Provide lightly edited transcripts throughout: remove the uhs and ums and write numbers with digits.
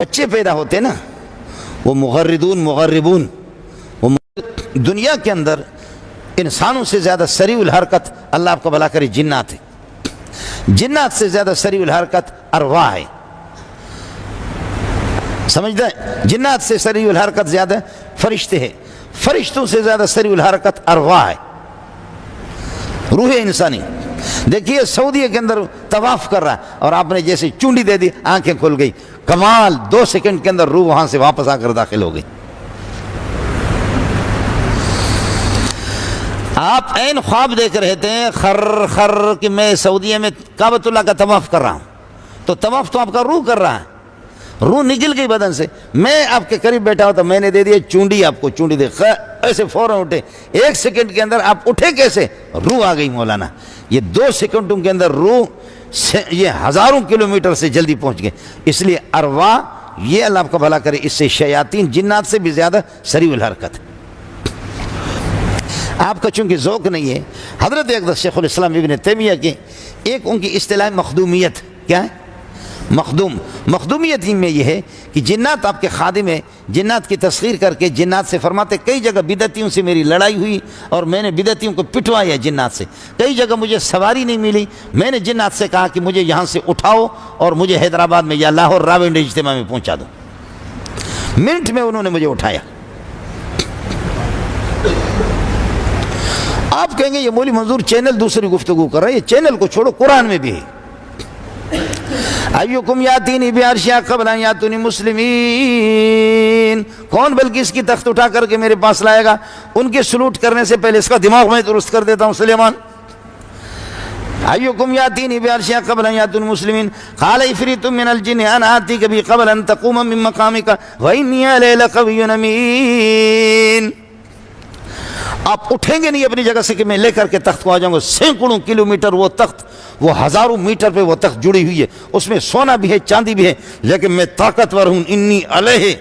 بچے پیدا ہوتے نا وہ مغربون وہ دنیا کے اندر انسانوں سے زیادہ سریع الحرکت، اللہ آپ کا بھلا کرے، جنات ہے. جنات سے زیادہ سریع الحرکت ارواح ہے. سمجھتے ہیں؟ جنات سے سریع الحرکت زیادہ فرشتے ہیں، فرشتوں سے زیادہ سریع الحرکت ارواح ہے، روح انسانی. دیکھیے سعودیہ کے اندر طواف کر رہا ہے اور آپ نے جیسے چونڈی دے دی، آنکھیں کھل گئی، کمال، 2 سیکنڈ کے اندر روح وہاں سے واپس آ کر داخل ہو گئی. آپ عین خواب دیکھ رہے تھے خر کہ میں سعودیہ میں کعبۃ اللہ کا طواف کر رہا ہوں، تو طواف تو آپ کا روح کر رہا ہے، روح نکل گئی بدن سے. میں آپ کے قریب بیٹھا ہوتا، میں نے دے دیا چونڈی، آپ کو چونڈی دے، ایسے فوراً اٹھے. 1 سیکنڈ کے اندر آپ اٹھے کیسے؟ روح آ گئی مولانا. یہ 2 سیکنڈوں کے اندر روح یہ ہزاروں کلومیٹر سے جلدی پہنچ گئے. اس لیے ارواح، یہ اللہ آپ کا بھلا کرے، اس سے شیاطین جنات سے بھی زیادہ سریع الحرکت ہے. آپ کا چونکہ ذوق نہیں ہے، حضرت اقدس شیخ الاسلام ابن تیمیہ کی ایک ان کی اصطلاح مخدومیت. کیا ہے؟ مخدومیت ہی میں یہ ہے کہ جنات آپ کے خادم ہیں. جنات کی تسخیر کر کے جنات سے فرماتے کئی جگہ بدعتیوں سے میری لڑائی ہوئی اور میں نے بدعتیوں کو پٹوایا جنات سے. کئی جگہ مجھے سواری نہیں ملی، میں نے جنات سے کہا کہ مجھے یہاں سے اٹھاؤ اور مجھے حیدرآباد میں یا لاہور راولپنڈی اجتماع میں پہنچا دو. منٹ میں انہوں نے مجھے اٹھایا. آپ کہیں گے یہ مولی منظور چینل دوسری گفتگو کر رہا ہے، یہ چینل کو چھوڑو، قرآن میں بھی ہے. ایوکم یاتینی بعرشہا قبل ان یاتونی مسلمین، کون بلکہ اس کی تخت اٹھا کر کے میرے پاس لائے گا ان کے سلوٹ کرنے سے پہلے. اس کا دماغ میں درست کر دیتا ہوں. سلیمان، ایوکم یاتینی بعرشہا قبل ان یاتونی مسلمین قال عفریت من الجن انا آتیک بہ قبل ان تقوم من مقامک وانی علیہ لقوی امین. آپ اٹھیں گے نہیں اپنی جگہ سے کہ میں لے کر کے تخت کو آ جاؤں گا. 100 کلومیٹر وہ تخت، وہ 1000 میٹر پہ وہ تخت جڑی ہوئی ہے، اس میں سونا بھی ہے، چاندی بھی ہے، لیکن میں طاقتور ہوں. انی علیہ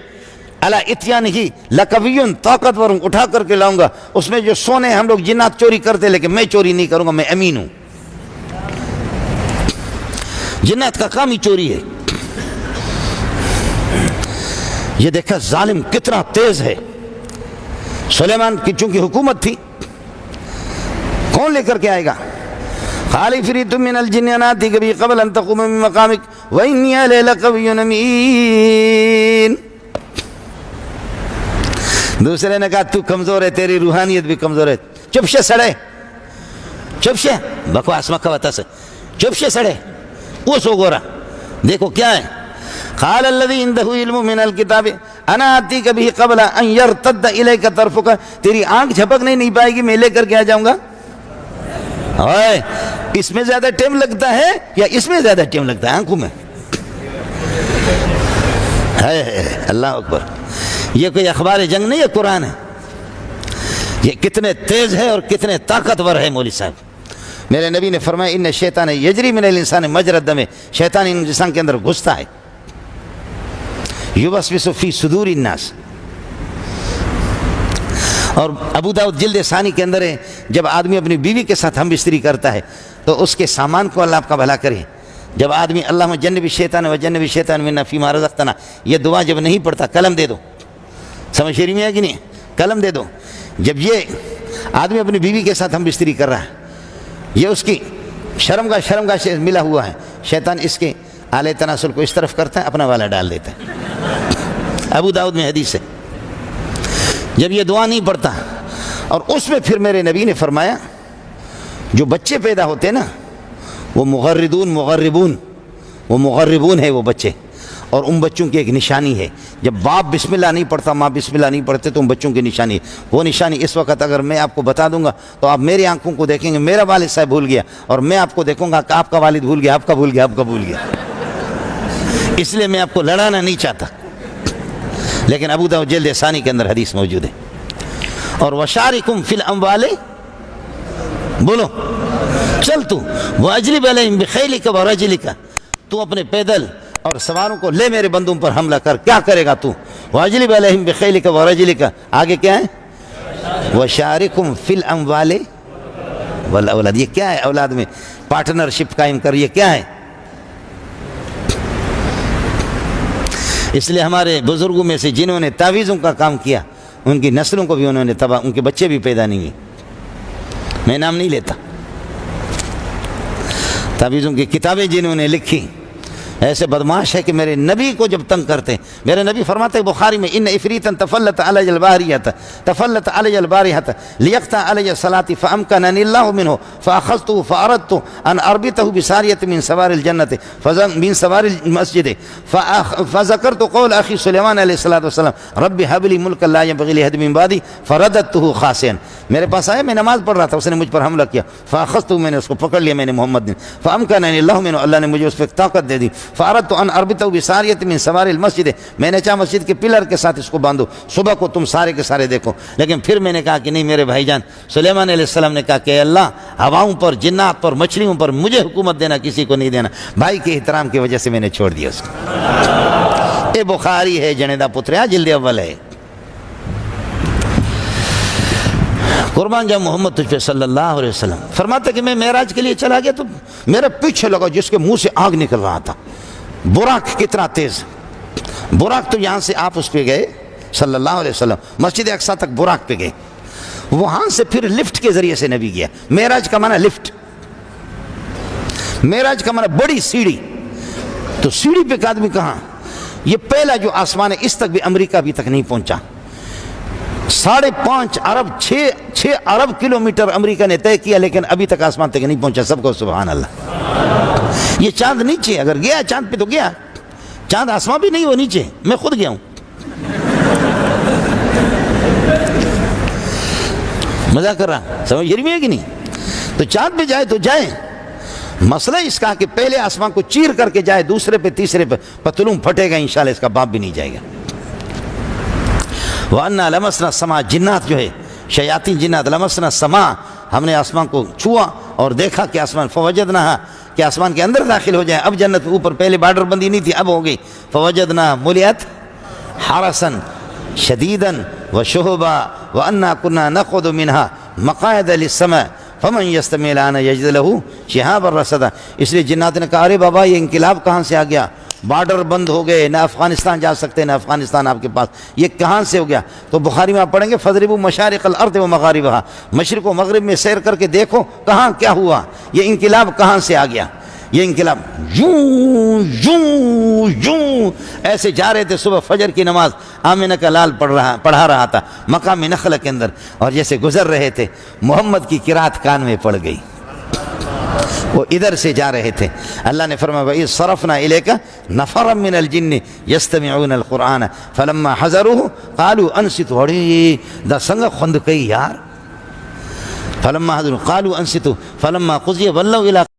علی اتیانہ لقوی، طاقتور ہوں، اٹھا کر کے لاؤں گا. اس میں جو سونے ہم لوگ جنات چوری کرتے لیکن میں چوری نہیں کروں گا، میں امین ہوں. جنات کا کام ہی چوری ہے. یہ دیکھا ظالم کتنا تیز ہے. سلیمان کی چونکہ حکومت تھی، کون لے کر کے آئے گا؟ قال عفریت من الجن انا آتیک بہ قبل ان تقوم من مقامک وانی علیہ لقوی امین. دوسرے نے کہا تو کمزور ہے، تیری روحانیت بھی کمزور ہے. چپ سے سڑے، چپ سے بکواس مکہ وطا سے، چپ سے سڑے. وہ سو گورا دیکھو کیا ہے. قال الذی عنده علم من الکتاب انا آتیک بہ قبل ان یرتد الیک طرفک، تیری آنکھ جھپک نہیں پائے گی، میں لے کر کے آ جاؤں گا. اس میں زیادہ ٹائم لگتا ہے یا اس میں زیادہ ٹائم لگتا ہے؟ آنکھوں میں. اللہ اکبر. یہ کوئی اخبار جنگ نہیں ہے، قرآن ہے. یہ کتنے تیز ہے اور کتنے طاقتور ہے مولوی صاحب. میرے نبی نے فرمایا ان شیطان یجری من الانسان مجری الدم، شیطان انسان کے اندر گھستا ہے. یوسوس فی صدور الناس. اور ابو داؤد جلد ثانی کے اندر ہے، جب آدمی اپنی بیوی کے ساتھ ہم بستری کرتا ہے تو اس کے سامان کو اللہ آپ کا بھلا کرے. جب آدمی اللہم جنب الشیطان وجنب الشیطان منا فیما رزقتنا، یہ دعا جب نہیں پڑھتا، قلم دے دو. سمجھ شیری میں ہے کہ نہیں؟ قلم دے دو. جب یہ آدمی اپنی بیوی کے ساتھ ہم بستری کر رہا ہے، یہ اس کی شرمگاہ سے ملا ہوا ہے، شیطان اس کے آلے تناسل کو اس طرف کرتا ہے، اپنا والا ڈال دیتا ہے. ابو داؤد میں حدیث ہے. جب یہ دعا نہیں پڑھتا، اور اس میں پھر میرے نبی نے فرمایا جو بچے پیدا ہوتے ہیں نا وہ مغربون ہے وہ بچے. اور ان بچوں کی ایک نشانی ہے، جب باپ بسم اللہ نہیں پڑھتا، ماں بسم اللہ نہیں پڑھتے تو ان بچوں کی نشانی ہے. وہ نشانی اس وقت اگر میں آپ کو بتا دوں گا تو آپ میری آنکھوں کو دیکھیں گے میرا والد صاحب بھول گیا، اور میں آپ کو دیکھوں گا کہ آپ کا والد بھول گیا، آپ کا بھول گیا، آپ کا بھول گیا. اس لیے میں آپ کو لڑانا نہیں چاہتا، لیکن ابو داؤد جلد ثانی کے اندر حدیث موجود ہے. اور وشارکم فی الاموال، بولو چل تو واجلب علیہم بخیلک ورجلک، تو اپنے پیدل اور سواروں کو لے میرے بندوں پر حملہ کر. کیا کرے گا تو؟ واجلب علیہم بخیلک ورجلک. آگے کیا ہے؟ وشارکم فی الاموال والاولاد. یہ کیا ہے؟ اولاد میں پارٹنرشپ قائم کر. یہ کیا ہے؟ اس لیے ہمارے بزرگوں میں سے جنہوں نے تعویذوں کا کام کیا ان کی نسلوں کو بھی انہوں نے تباہ، ان کے بچے بھی پیدا نہیں ہوئے. میں نام نہیں لیتا. تعویذوں کی کتابیں جنہوں نے لکھی ایسے بدماش ہے کہ میرے نبی کو جب تنگ کرتے ہیں. میرے نبی فرماتے ہیں بخاری میں ان افریتا تفلت علی البارحة لیقطع علی الصلاة فامکننی اللہ منه فاخذته فاردت ان اربطه بساریة من سوار الجنة من سوار المسجد فذكرت قول اخی سلیمان علیہ الصلاة والسلام رب هب لي ملکا لا ينبغي لأحد من بعدی فرددته خاسئا. میرے پاس آیا، میں نماز پڑھ رہا تھا، اس نے مجھ پر حملہ کیا، فاخذته میں نے اس کو پکڑ لیا، میں نے محمد نے فامکننی اللہ منه، اللہ نے مجھے اس پہ طاقت دے دی. فاردت ان اربطه بساریة من سوار المسجد، میں نے چاہا مسجد کے پلر کے ساتھ اس کو باندھو، صبح کو تم سارے کے سارے دیکھو. لیکن پھر میں نے کہا کہ نہیں میرے بھائی جان. سلیمان علیہ السلام نے کہا کہ اللہ ہواؤں پر، جنات پر، مچھلیوں پر مجھے حکومت دینا، کسی کو نہیں دینا. بھائی کے احترام کی وجہ سے میں نے چھوڑ دیا اس کو. یہ بخاری ہے جنیدہ پتریا جلد اول ہے. قربان جا محمد تجھ پہ صلی اللہ علیہ وسلم. فرماتا کہ میں معراج کے لیے چلا گیا تو میرے پیچھے لگا جس کے منہ سے آگ نکل رہا تھا. براق کتنا تیز. براق تو یہاں سے آپ اس پہ گئے صلی اللہ علیہ وسلم، مسجد اقصیٰ تک براق پہ گئے، وہاں سے پھر لفٹ کے ذریعے سے نبی گیا. معراج کا معنی لفٹ، معراج کا معنی بڑی سیڑھی. تو سیڑھی پہ ایک آدمی کہاں؟ یہ پہلا جو آسمان ہے، اس تک بھی امریکہ ابھی تک نہیں پہنچا. 5.5 ارب 6 ارب کلومیٹر امریکہ نے طے کیا، لیکن ابھی تک آسمان تک نہیں پہنچا. سب کو سبحان اللہ. یہ چاند نیچے، اگر گیا چاند پہ تو گیا، چاند آسمان بھی نہیں، وہ نیچے. میں خود گیا ہوں. مزہ کر رہا، سمجھ رہی ہے کہ نہیں؟ تو چاند پہ جائے تو جائیں. مسئلہ اس کا کہ پہلے آسمان کو چیر کر کے جائے، دوسرے پہ تیسرے پہ پتلون پھٹے گا، انشاءاللہ اس کا باپ بھی نہیں جائے گا. وَأَنَّا لَمَسْنَا السَّمَاءَ، جنات جو ہے شیاطین جنات، لمسنا السماء، ہم نے آسمان کو چھوا اور دیکھا کہ آسمان، فوجدناها، کہ آسمان کے اندر داخل ہو جائیں. اب جنت اوپر پہلے بارڈر بندی نہیں تھی، اب ہو گئی. فوجدنا ملئت حرسا شدیدا وشہبا وَأَنَّا كُنَّا نَقْعُدُ مِنْهَا مَقَاعِدَ لِلسَّمَاءِ فَمَنْ يَسْتَمِعِ الْآنَ يَجِدْ لَهُ شِهَابًا رَصَدًا. اس لیے جنات نے کہا ارے بابا یہ انقلاب کہاں سے آ گیا؟ بارڈر بند ہو گئے، نہ افغانستان جا سکتے نہ افغانستان آپ کے پاس، یہ کہاں سے ہو گیا؟ تو بخاری میں آپ پڑھیں گے فَضْرِبُوا مَشَارِقَ الْأَرْضِ وَمَغَارِبَهَا، مشرق و مغرب میں سیر کر کے دیکھو کہاں کیا ہوا، یہ انقلاب کہاں سے آ گیا. یہ انقلاب یوں یوں یوں ایسے جا رہے تھے. صبح فجر کی نماز آمنہ کا لال پڑھا رہا تھا مقام نخل کے اندر، اور جیسے گزر رہے تھے محمد کی قرات کان میں پڑ گئی. وہ ادھر سے جا رہے تھے. اللہ نے فرمایا وَإِذْ صَرَفْنَا إِلَيْكَ نَفَرًا مِنَ الْجِنِّ يَسْتَمِعُونَ الْقُرْآنَ فَلَمَّا حَضَرُوهُ قَالُوا أَنصِتُوا. دا سنگ خوند کئی یار. فَلَمَّا حَضَرُوهُ قَالُوا أَنصِتُوا فَلَمَّا قُضِيَ وَلَّوْا إِلَىٰ